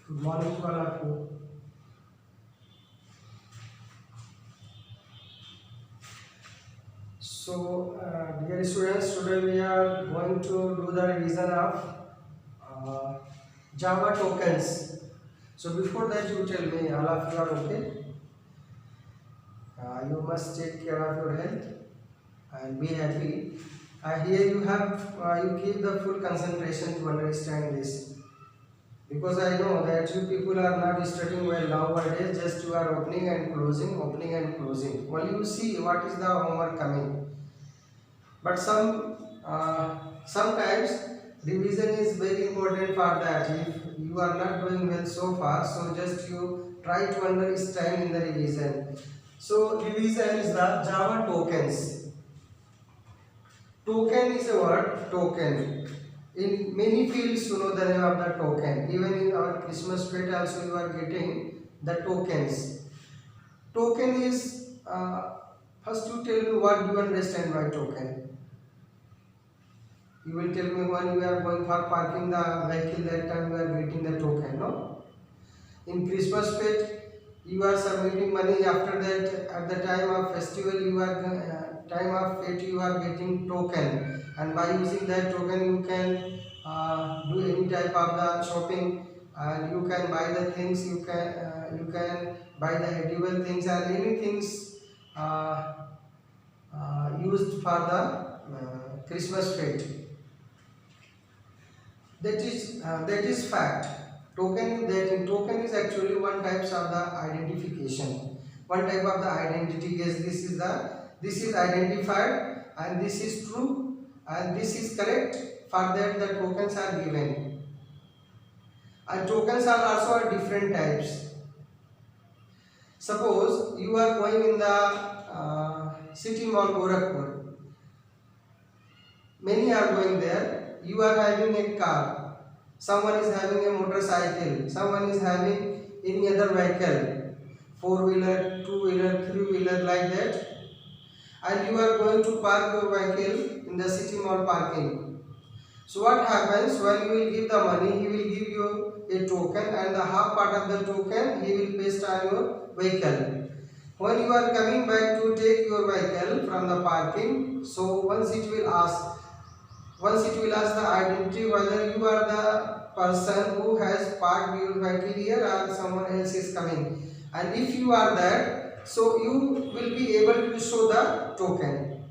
Good morning to all of you. Dear students, today we are going to do the revision of uh, Java tokens. So, before that, you tell me, all of you are okay? You must take care of your health and be happy. Here you have, you keep the full concentration to understand this. Because I know that you people are not studying well nowadays, just you are opening and closing, opening and closing. Well, you see what is the homework coming. But sometimes revision is very important for that. If you are not doing well so far, so just you try to understand in the revision. So revision is the Java tokens. Token is a word, token. In many fields, you know the name of the token. Even in our Christmas plate also you are getting the tokens. Token is, first you tell me what do you understand by token. You will tell me when you are going for parking the vehicle, that time you are getting the token, no? In Christmas plate, you are submitting money. After that, at the time of festival, you are time of fete, you are getting token, and by using that token, you can do any type of the shopping, and you can buy the things. You can buy the edible things and any things used for the Christmas fete. That is fact. Token is actually one types of the identification. One type of the identity. Yes, this is identified and this is true and this is correct. For that the tokens are given. And tokens are also different types. Suppose you are going in the city mall Gorakhpur. Many are going there. You are having a car. Someone is having a motorcycle. Someone is having any other vehicle. Four-wheeler, two-wheeler, three-wheeler, like that. And you are going to park your vehicle in the city mall parking. So what happens when you will give the money? He will give you a token and the half part of the token he will paste on your vehicle. When you are coming back to take your vehicle from the parking, so once it will ask the identity whether you are the person who has parked your vehicle here or someone else is coming. And if you are that, so you will be able to show the token.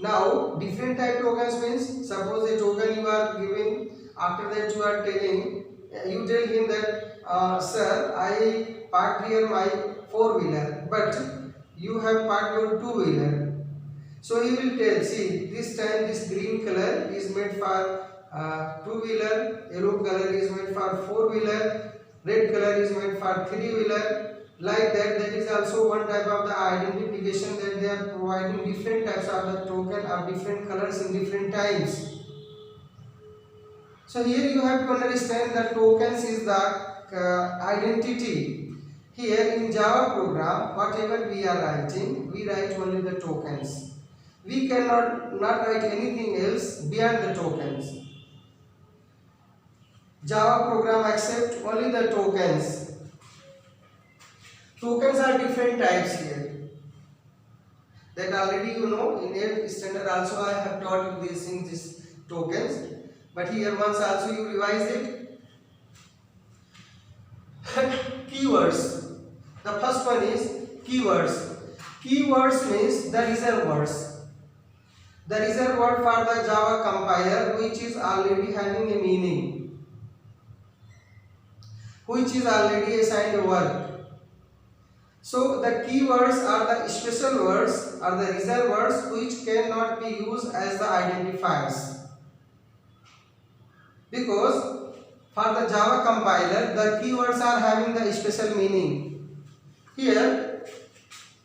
Now, different type tokens means, suppose a token you are giving, after that you are telling, you tell him that, sir, I parked here my four-wheeler, but you have parked your two-wheeler. So he will tell, see, this time this green color is made for two-wheeler, yellow color is made for four-wheeler, red color is made for three-wheeler. Like that, that is also one type of the identification, that they are providing different types of the token of different colors in different times. So here you have to understand that tokens is the identity. Here in Java program, whatever we are writing, we write only the tokens. We cannot not write anything else beyond the tokens. Java program accepts only the tokens. Tokens are different types here. That already you know, in 8th standard also I have taught you these tokens. But here once also you revise it. Keywords. The first one is keywords. Keywords means the reserved words. The reserved word for the Java compiler which is already having a meaning, which is already assigned a word. So the keywords are the special words or the reserved words which cannot be used as the identifiers. Because for the Java compiler, the keywords are having the special meaning. Here,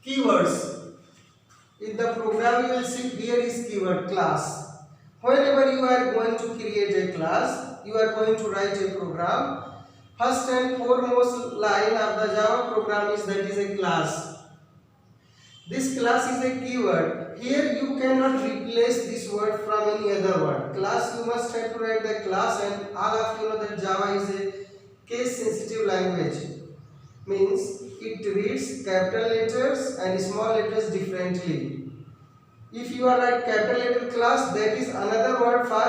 keywords. In the program you will see here is keyword class. Whenever you are going to create a class, you are going to write a program. First and foremost line of the Java program is that is a class. This class is a keyword. Here you cannot replace this word from any other word. Class, you must have to write the class, and all of you know that Java is a case sensitive language means it reads capital letters and small letters differently. If you are write capital letter class, that is another word for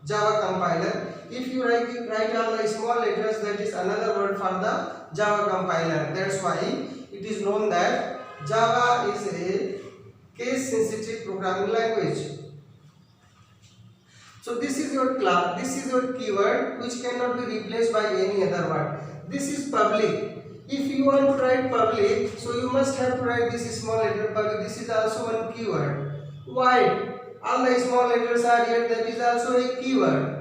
Java compiler. If you write all the small letters, that is another word for the Java compiler. That's why it is known that Java is a case sensitive programming language. So this is your class, this is your keyword which cannot be replaced by any other word. This is public. If you want to write public, so you must have to write this small letter public. This is also one keyword. Wide, all the small letters are here, that is also a keyword.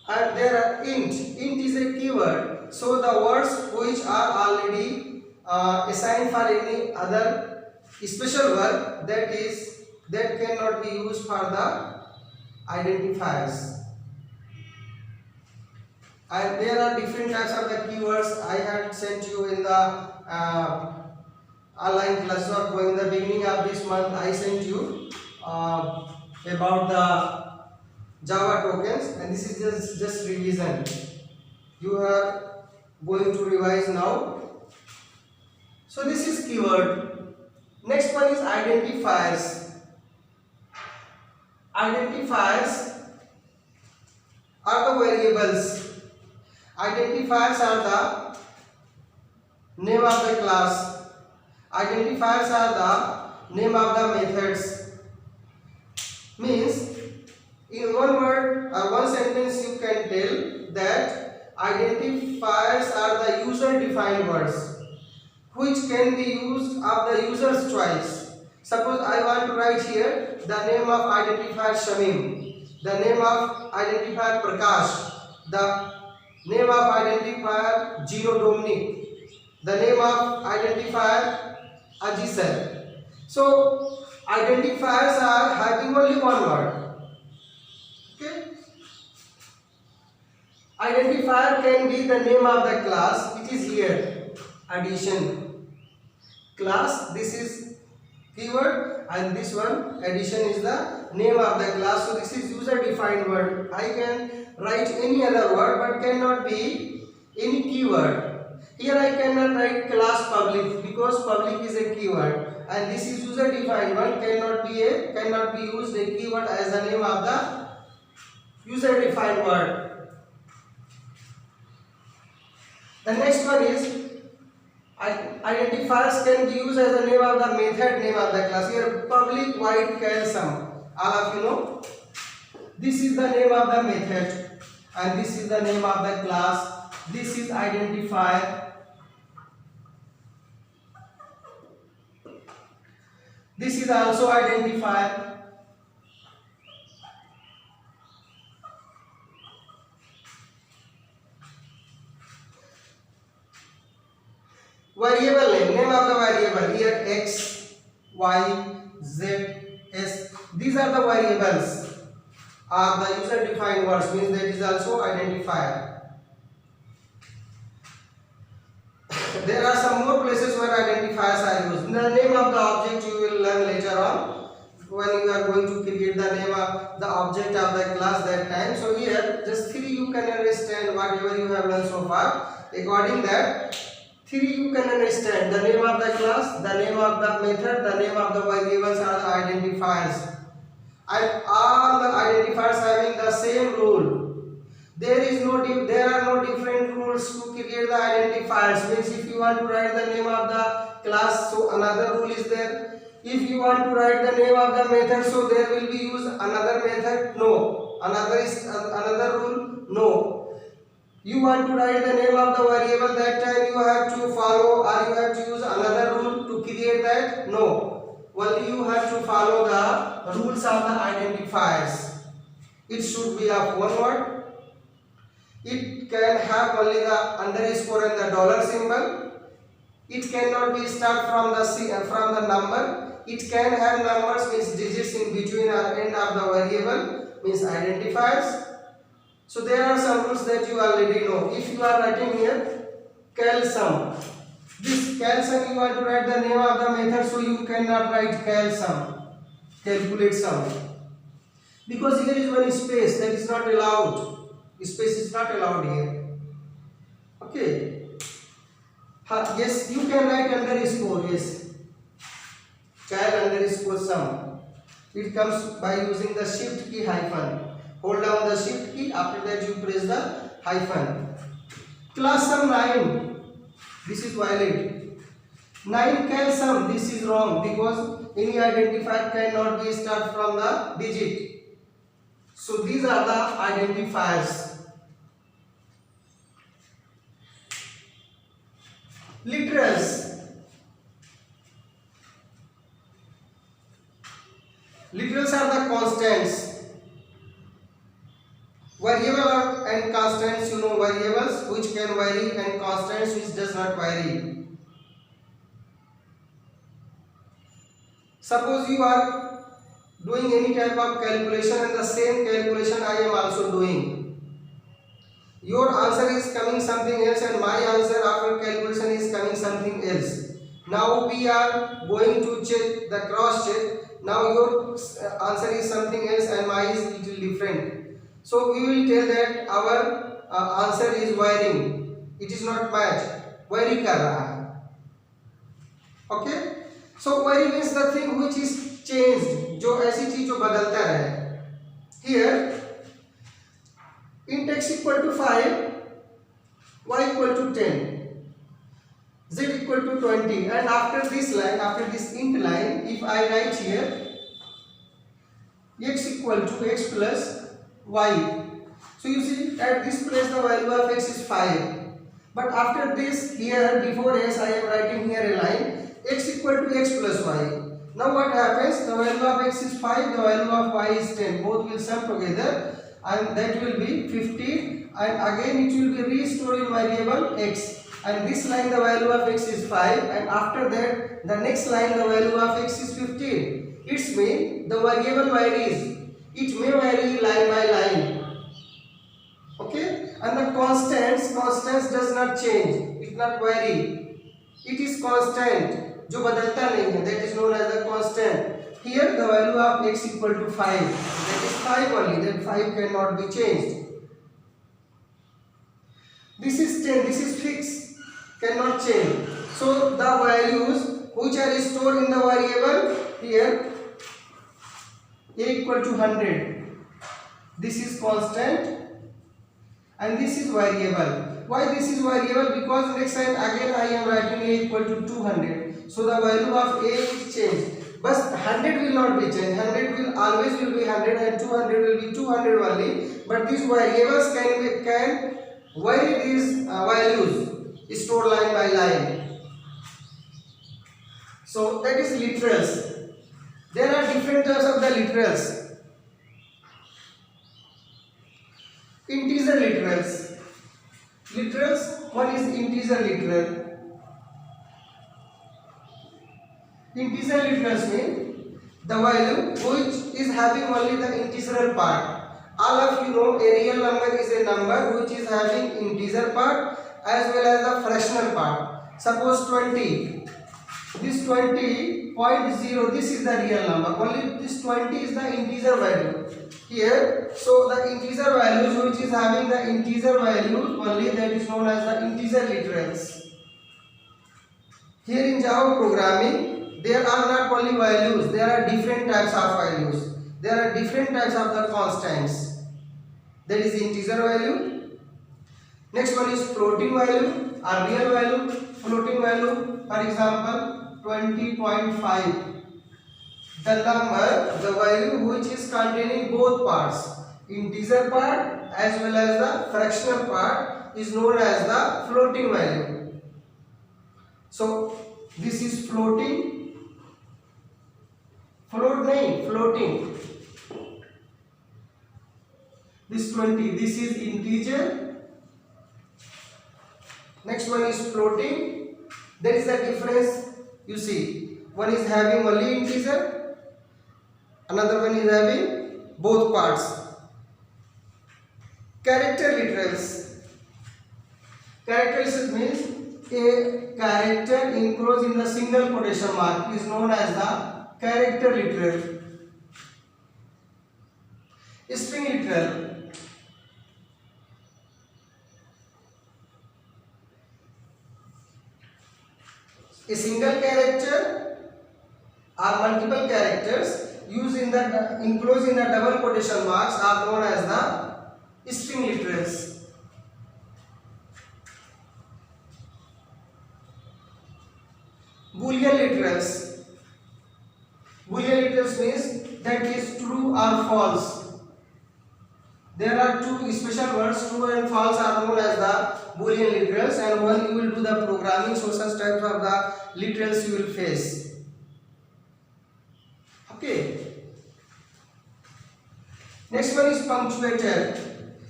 And there are int is a keyword. So the words which are already assigned for any other special word, that cannot be used for the identifiers. And there are different types of the keywords. I had sent you in the online class work. In the beginning of this month, I sent you about the Java tokens, and this is just revision. You are going to revise now. So this is keyword. Next one is identifiers. Identifiers are the variables. Identifiers are the name of the class. Identifiers are the name of the methods. Means in one word or one sentence you can tell that identifiers are the user defined words which can be used of the user's choice. Suppose I want to write here the name of identifier Shamim, the name of identifier Prakash, the name of identifier Gino Dominic, the name of identifier Ajisar. So identifiers are having only one word. Okay. Identifier can be the name of the class. It is here. Addition. Class, this is keyword, and this one addition is the name of the class. So this is user defined word. I can write any other word but cannot be any keyword. Here I cannot write class public because public is a keyword, and this is user defined one, cannot be used a keyword as the name of the user defined word. The next one is identifiers can be used as the name of the method, name of the class. Here public void cal sum, all of you know. This is the name of the method and this is the name of the class. This is identifier. This is also identifier. Variable name of the variable, here x, y, z, s. These are the variables. The user defined words, means that is also identifier. There are some more places where identifiers are used. The name of the object you will learn later on when you are going to create the name of the object of the class that time. So here just 3 you can understand whatever you have learned so far. According that 3 you can understand the name of the class, the name of the method, the name of the variables are the identifiers. And all the identifiers having the same rule. There are no different rules to create the identifiers. Means if you want to write the name of the class, so another rule is there. If you want to write the name of the method, so there will be used another method. No. Another rule. No. You want to write the name of the variable, that time you have to follow or you have to use another rule to create that. No. Only you have to follow the rules of the identifiers. It should be of one word. It can have only the underscore and the dollar symbol. It cannot be start from the number. It can have numbers, means digits in between or end of the variable, means identifiers. So there are some rules that you already know. If you are writing here cal sum, this cal sum you want to write the name of the method, so you cannot write cal sum. calculate sum, because here is one space that is not allowed. Space is not allowed here. Okay. Yes, you can write underscore. Yes, child underscore sum. It comes by using the shift key hyphen. Hold down the shift key. After that, you press the hyphen. Class sum 9. This is valid. 9 cal sum. This is wrong because any identifier cannot be start from the digit. So these are the identifiers. Literals. Literals are the constants. Variable and constants, you know, variables which can vary and constants which does not vary. Suppose you are doing any type of calculation and the same calculation I am also doing. Your answer is coming something else and my answer after calculation is coming something else. Now we are going to check the cross check. Now your answer is something else and mine is little different. So we will tell that our answer is varying. It is not match. Vary कर रहा है. Okay. So vary means the thing which is changed. जो ऐसी चीज जो बदलता रहे. Here int x equal to 5, y equal to 10, z equal to 20, and after this line, after this int line, if I write here x equal to x plus y, so you see at this place the value of x is 5, but after this here before s I am writing here a line x equal to x plus y. Now what happens? The value of x is 5, the value of y is 10, both will sum together and that will be 15, and again it will be restored in variable x, and this line the value of x is 5, and after that the next line the value of x is 15. It means the variable varies. It may vary line by line. Okay, and the constants does not change. It not vary. It is constant. जो बदलता नहीं है, that is known as the constant. Here the value of x equal to 5. That is 5 only. That 5 cannot be changed. This is 10. This is fixed. Cannot change. So the values which are stored in the variable here a equal to 100. This is constant and this is variable. Why this is variable? Because next time again I am writing a equal to 200. So the value of a is changed. But 100 will not be changed. 100 will always will be 100 and 200 will be 200 only. But these variables can vary these values stored line by line. So that is literals. There are different types of the literals. Integer literals. Literals, one is integer literal. Integer literals mean the value which is having only the integral part. All of you know a real number is a number which is having integer part as well as the fractional part. Suppose 20. This 20.0, this is the real number. Only this 20 is the integer value. Here, so the integer values which is having the integer value only, that is known as the integer literals. Here in Java programming, there are not only values, there are different types of values. There are different types of the constants. That is integer value. Next one is floating value or real value. Floating value, for example, 20.5. The number, the value which is containing both parts, integer part as well as the fractional part, is known as the floating value. So this is floating. Float nahi, floating. This 20, this is integer. Next one is floating. There is a difference. You see, one is having only integer, another one is having both parts. Character literals. Character literals means a character enclosed in the single quotation mark is known as the character literal. String literal. A single character or multiple characters used in the enclosed in the double quotation marks are known as the string literals. Boolean literals. Boolean literals means that is true or false. There are two special words, true and false, are known as the Boolean literals, and when you will do the programming, so such types of the literals you will face. Okay. Next one is punctuated.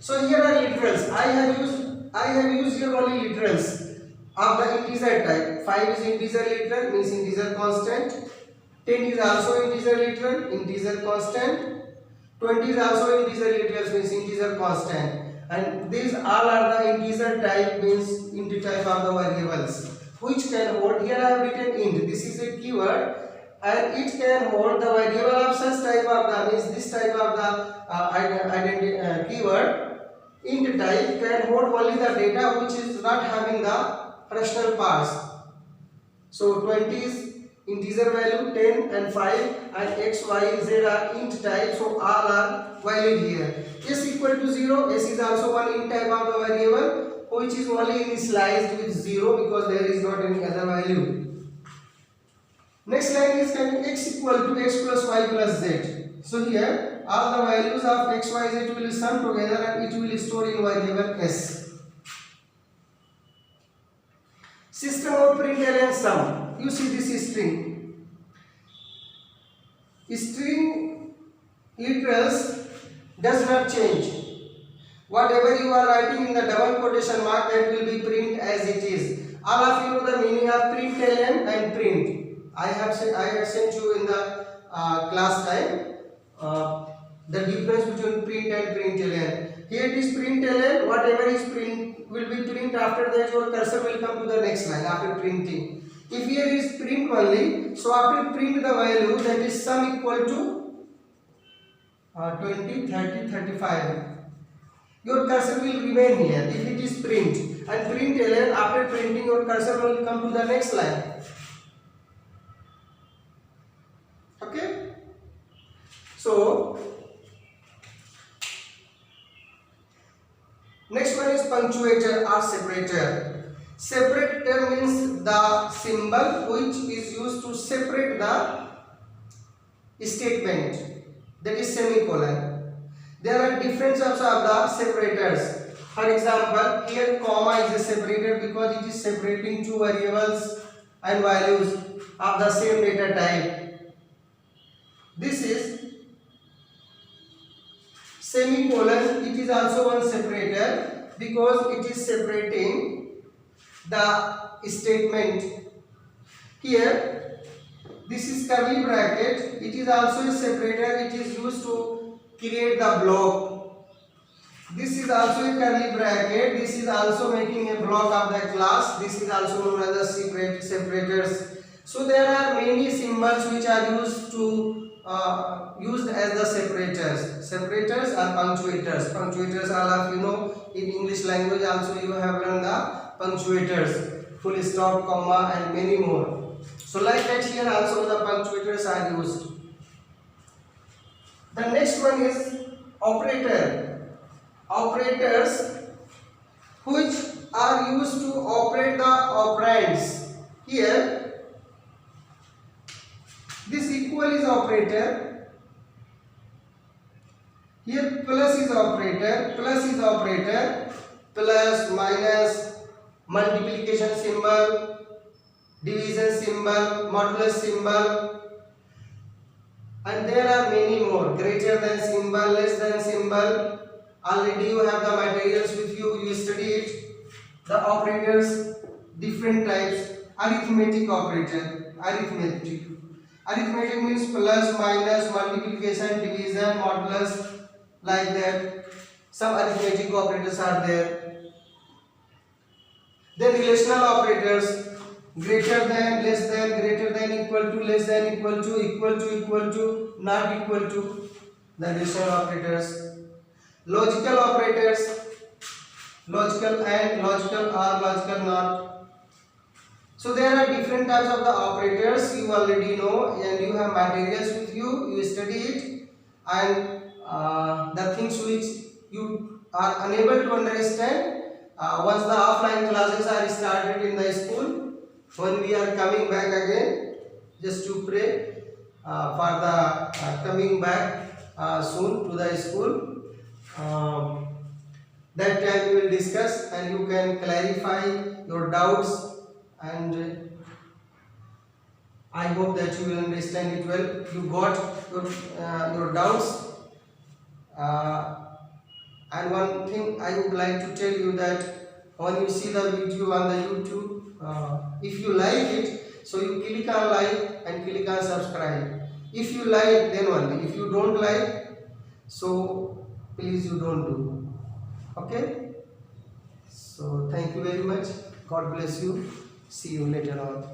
So here are literals. I have used here only literals of the integer type. 5 is integer literal, means integer constant. 10 is also integer literal, integer constant. 20 is also integer literals, means integer constant. And these all are the integer type, means integer type of the variables which can hold. Here I have written int. This is a keyword, and it can hold the variable of such type of the, means this type of the keyword. Int type can hold only the data which is not having the fractional parts. So 20 is integer value, 10 and 5, and x, y, z are int type, so all are valid here. S equal to 0, s is also one int type of the variable which is only initialized with 0 because there is not any other value. Next line is x equal to x plus y plus z. So here all the values of x, y, z will sum together and it will store in variable s. System of println sum. You see this is string. String literals does not change. Whatever you are writing in the double quotation mark, that will be print as it is. All of you know the meaning of println and print. I have sent you in the class time the difference between print and println. Here it is println. Whatever is print will be print. After that your cursor will come to the next line after printing. If here is print only, so after print the value, that is sum equal to 20, 30, 35. Your cursor will remain here if it is print, and println, after printing your cursor will come to the next line. Okay. So next one is punctuator or separator. Separator means the symbol which is used to separate the statement, that is semicolon. There are different types of the separators. For example, here comma is a separator because it is separating two variables and values of the same data type. This is semicolon. It is also one separator because it is separating the statement. Here this is curly bracket. It is also a separator. It is used to create the block. This is also a curly bracket. This is also making a block of the class. This is also known as the separators. So there are many symbols which are used as the separators. Separators are punctuators. Punctuators, all of you know, in English language also you have learned the punctuators, full stop, comma, and many more. So like that here also the punctuators are used. The next one is operator. Operators which are used to operate the operands. Here this equal is operator. Here plus is operator. Plus is operator. Plus, minus, multiplication symbol, division symbol, modulus symbol, and there are many more. Greater than symbol, less than symbol. Already you have the materials with you. You study it. The operators, different types. Arithmetic operator. Arithmetic means plus, minus, multiplication, division, modulus, like that. Some arithmetic operators are there. Then relational operators, greater than, less than, greater than, equal to, less than, equal to, not equal to. then additional operators, logical operators, logical and, logical or, logical not. So there are different types of the operators you already know, and you have materials with you, you study it, and the things which you are unable to understand, once the offline classes are started in the school, when we are coming back again, just to pray for the coming back soon to the school. That time we will discuss and you can clarify your doubts, and I hope that you will understand it well. You got your doubts, and one thing I would like to tell you that when you see the video on the YouTube, if you like it, so you click on like and click on subscribe. If you like, then only. If you don't like, so please you don't do. Okay? So thank you very much. God bless you. See you later on.